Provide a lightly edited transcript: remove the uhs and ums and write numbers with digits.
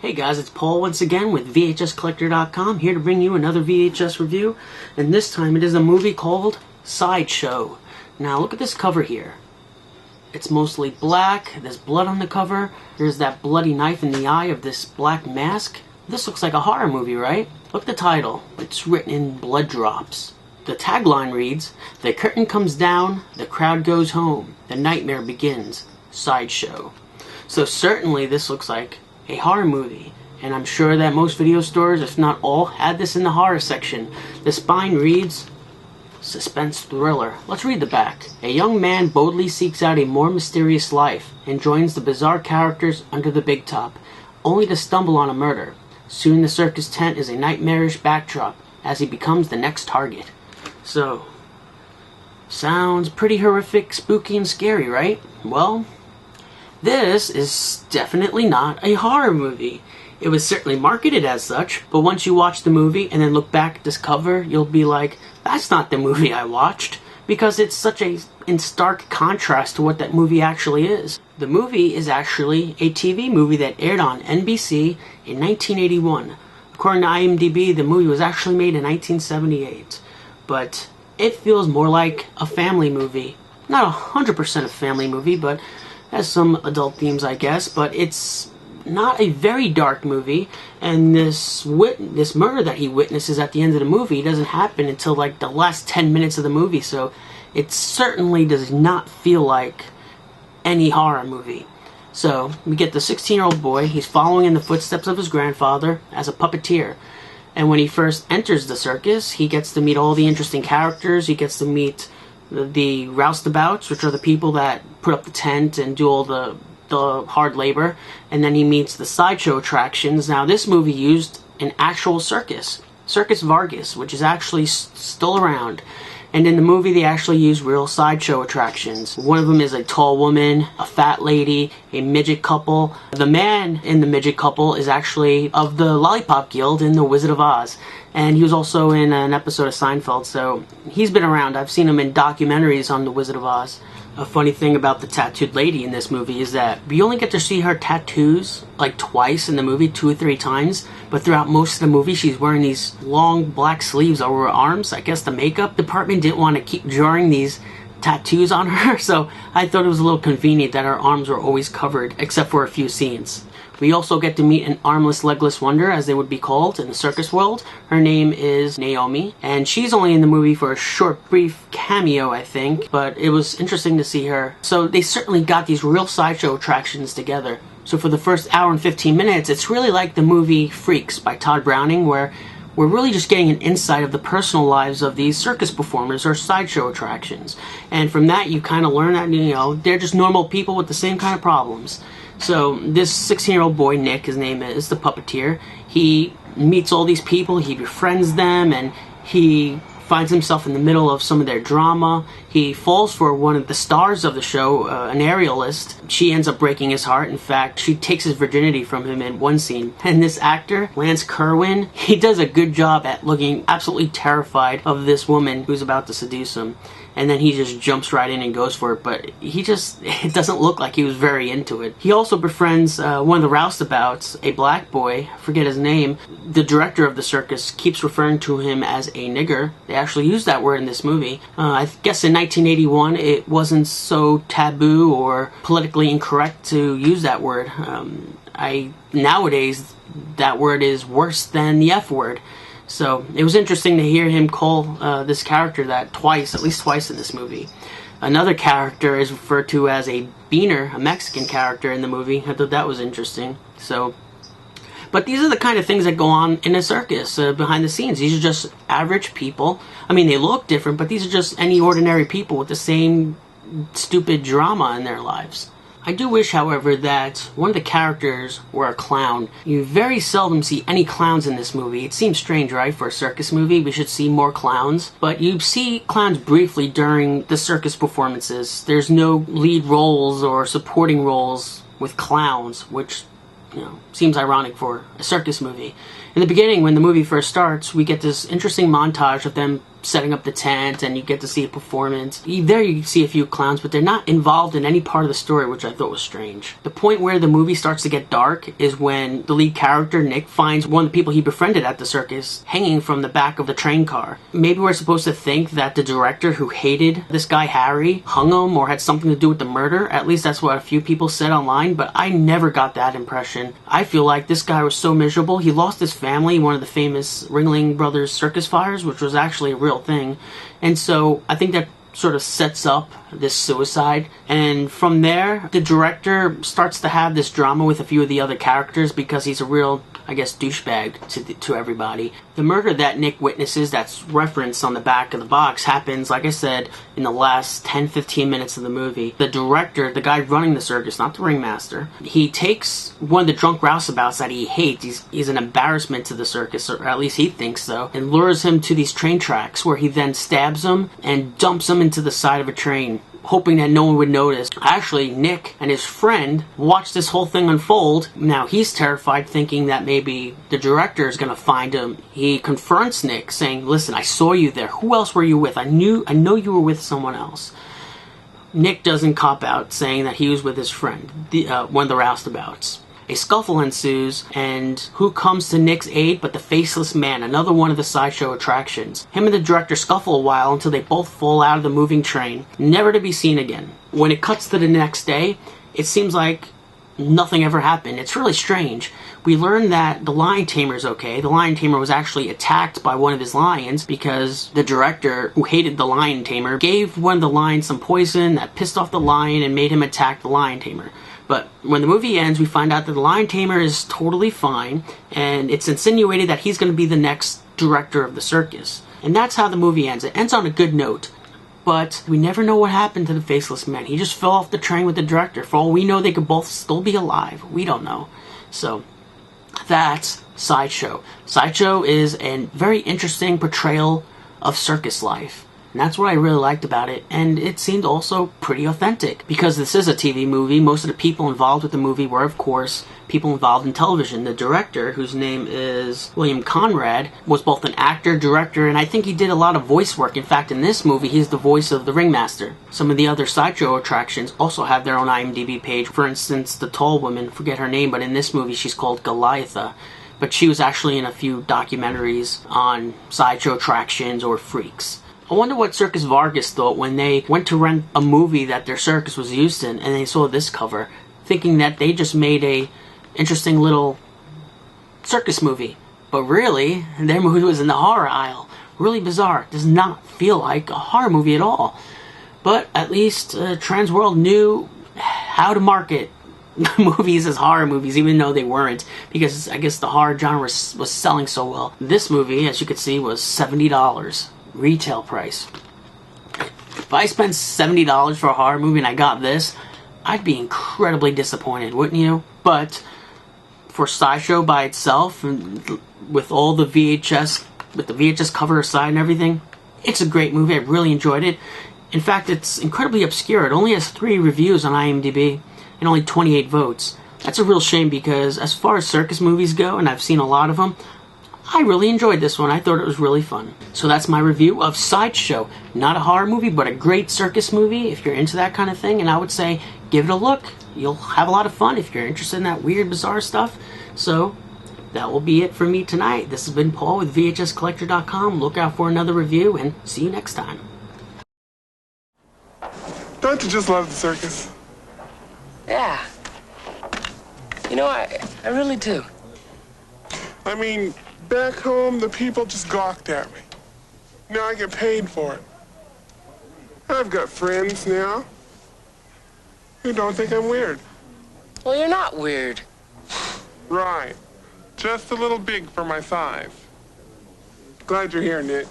Hey guys, it's Paul once again with VHScollector.com, here to bring you another VHS review, and this time it is a movie called Sideshow. Now look at this cover here. It's mostly black, there's blood on the cover, there's that bloody knife in the eye of this black mask. This looks like a horror movie, right? Look at the title, it's written in blood drops. The tagline reads, "The curtain comes down, the crowd goes home, the nightmare begins, Sideshow." So certainly this looks like a horror movie, and I'm sure that most video stores, if not all, had this in the horror section. The spine reads, suspense thriller. Let's read the back. A young man boldly seeks out a more mysterious life and joins the bizarre characters under the big top, only to stumble on a murder. Soon the circus tent is a nightmarish backdrop as he becomes the next target. So, sounds pretty horrific, spooky, and scary, right? Well, this is definitely not a horror movie. It was certainly marketed as such, but once you watch the movie and then look back at this cover, you'll be like, that's not the movie I watched, because it's such in stark contrast to what that movie actually is. The movie is actually a TV movie that aired on NBC in 1981. According to IMDb, the movie was actually made in 1978, but it feels more like a family movie. Not 100% a family movie, but has some adult themes, I guess, but it's not a very dark movie, and this murder that he witnesses at the end of the movie doesn't happen until like the last 10 minutes of the movie, so it certainly does not feel like any horror movie. So, we get the 16-year-old boy, he's following in the footsteps of his grandfather as a puppeteer, and when he first enters the circus, he gets to meet all the interesting characters, he gets to meet the roustabouts, which are the people that put up the tent and do all the hard labor, and then he meets the sideshow attractions. Now this movie used an actual circus, Circus Vargas, which is actually still around, and in the movie they actually use real sideshow attractions. One of them is a tall woman, a fat lady, a midget couple. The man in the midget couple is actually of the Lollipop Guild in The Wizard of Oz, and he was also in an episode of Seinfeld, so he's been around. I've seen him in documentaries on The Wizard of Oz. A funny thing about the tattooed lady in this movie is that we only get to see her tattoos like twice in the movie, 2 or 3 times, but throughout most of the movie she's wearing these long black sleeves over her arms. I guess the makeup department didn't want to keep drawing these tattoos on her, so I thought it was a little convenient that her arms were always covered except for a few scenes. We also get to meet an armless, legless wonder, as they would be called in the circus world. Her name is Naomi, and she's only in the movie for a short, brief cameo, I think, but it was interesting to see her. So they certainly got these real sideshow attractions together. So for the first hour and 15 minutes, it's really like the movie Freaks by Todd Browning, where we're really just getting an insight of the personal lives of these circus performers or sideshow attractions. And from that, you kind of learn that, they're just normal people with the same kind of problems. So this 16-year-old boy, Nick, his name is, the puppeteer, he meets all these people, he befriends them, and he finds himself in the middle of some of their drama. He falls for one of the stars of the show, an aerialist. She ends up breaking his heart. In fact, she takes his virginity from him in one scene. And this actor, Lance Kerwin, he does a good job at looking absolutely terrified of this woman who's about to seduce him. And then he just jumps right in and goes for it, but it doesn't look like he was very into it. He also befriends one of the roustabouts, a black boy, I forget his name. The director of the circus keeps referring to him as a nigger. They actually use that word in this movie. I guess in 1981 it wasn't so taboo or politically incorrect to use that word. Nowadays that word is worse than the F word. So it was interesting to hear him call this character that at least twice in this movie. Another character is referred to as a beaner, a Mexican character in the movie. I thought that was interesting. But these are the kind of things that go on in a circus behind the scenes. These are just average people. I mean, they look different, but these are just any ordinary people with the same stupid drama in their lives. I do wish, however, that one of the characters were a clown. You very seldom see any clowns in this movie. It seems strange, right? For a circus movie, we should see more clowns. But you see clowns briefly during the circus performances. There's no lead roles or supporting roles with clowns, which seems ironic for a circus movie. In the beginning, when the movie first starts, we get this interesting montage of them setting up the tent and you get to see a performance. There you see a few clowns, but they're not involved in any part of the story, which I thought was strange. The point where the movie starts to get dark is when the lead character, Nick, finds one of the people he befriended at the circus hanging from the back of the train car. Maybe we're supposed to think that the director who hated this guy Harry hung him or had something to do with the murder. At least that's what a few people said online, but I never got that impression. I feel like this guy was so miserable. He lost his family in one of the famous Ringling Brothers circus fires, which was actually a real thing. And so I think that sort of sets up this suicide, and from there the director starts to have this drama with a few of the other characters because he's a real, I guess, douchebag to everybody. The murder that Nick witnesses, that's referenced on the back of the box, happens, like I said, in the last 10-15 minutes of the movie. The director, the guy running the circus, not the ringmaster, he takes one of the drunk rouseabouts that he hates, he's an embarrassment to the circus, or at least he thinks so, and lures him to these train tracks where he then stabs him and dumps him into the side of a train, hoping that no one would notice. Actually, Nick and his friend watch this whole thing unfold. Now he's terrified, thinking that maybe the director is going to find him. He confronts Nick, saying, "Listen, I saw you there. Who else were you with? I know you were with someone else." Nick doesn't cop out, saying that he was with his friend, one of the roustabouts. A scuffle ensues, and who comes to Nick's aid but the Faceless Man, another one of the sideshow attractions. Him and the director scuffle a while until they both fall out of the moving train, never to be seen again. When it cuts to the next day, it seems like nothing ever happened. It's really strange. We learn that the lion tamer is okay. The lion tamer was actually attacked by one of his lions because the director, who hated the lion tamer, gave one of the lions some poison that pissed off the lion and made him attack the lion tamer. But when the movie ends, we find out that the lion tamer is totally fine, and it's insinuated that he's going to be the next director of the circus. And that's how the movie ends. It ends on a good note. But we never know what happened to the Faceless Man. He just fell off the train with the director. For all we know, they could both still be alive. We don't know. So that's Sideshow. Sideshow is a very interesting portrayal of circus life. And that's what I really liked about it, and it seemed also pretty authentic. Because this is a TV movie, most of the people involved with the movie were, of course, people involved in television. The director, whose name is William Conrad, was both an actor, director, and I think he did a lot of voice work. In fact, in this movie, he's the voice of the ringmaster. Some of the other sideshow attractions also have their own IMDb page. For instance, the tall woman, forget her name, but in this movie she's called Goliatha. But she was actually in a few documentaries on sideshow attractions or freaks. I wonder what Circus Vargas thought when they went to rent a movie that their circus was used in and they saw this cover, thinking that they just made a interesting little circus movie. But really, their movie was in the horror aisle. Really bizarre. Does not feel like a horror movie at all. But at least Transworld knew how to market movies as horror movies, even though they weren't, because I guess the horror genre was selling so well. This movie, as you can see, was $70. Retail price. If I spent $70 for a horror movie and I got this, I'd be incredibly disappointed, wouldn't you? But for Sideshow by itself, with all the VHS, with the VHS cover aside and everything, it's a great movie. I really enjoyed it. In fact, it's incredibly obscure. It only has 3 reviews on IMDb and only 28 votes. That's a real shame because as far as circus movies go, and I've seen a lot of them, I really enjoyed this one. I thought it was really fun. So that's my review of Sideshow. Not a horror movie, but a great circus movie if you're into that kind of thing. And I would say, give it a look. You'll have a lot of fun if you're interested in that weird, bizarre stuff. So that will be it for me tonight. This has been Paul with VHScollector.com. Look out for another review, and see you next time. Don't you just love the circus? Yeah. You know, I really do. I mean, back home, the people just gawked at me. Now I get paid for it. I've got friends now who don't think I'm weird. Well, you're not weird. Right. Just a little big for my size. Glad you're here, Nick.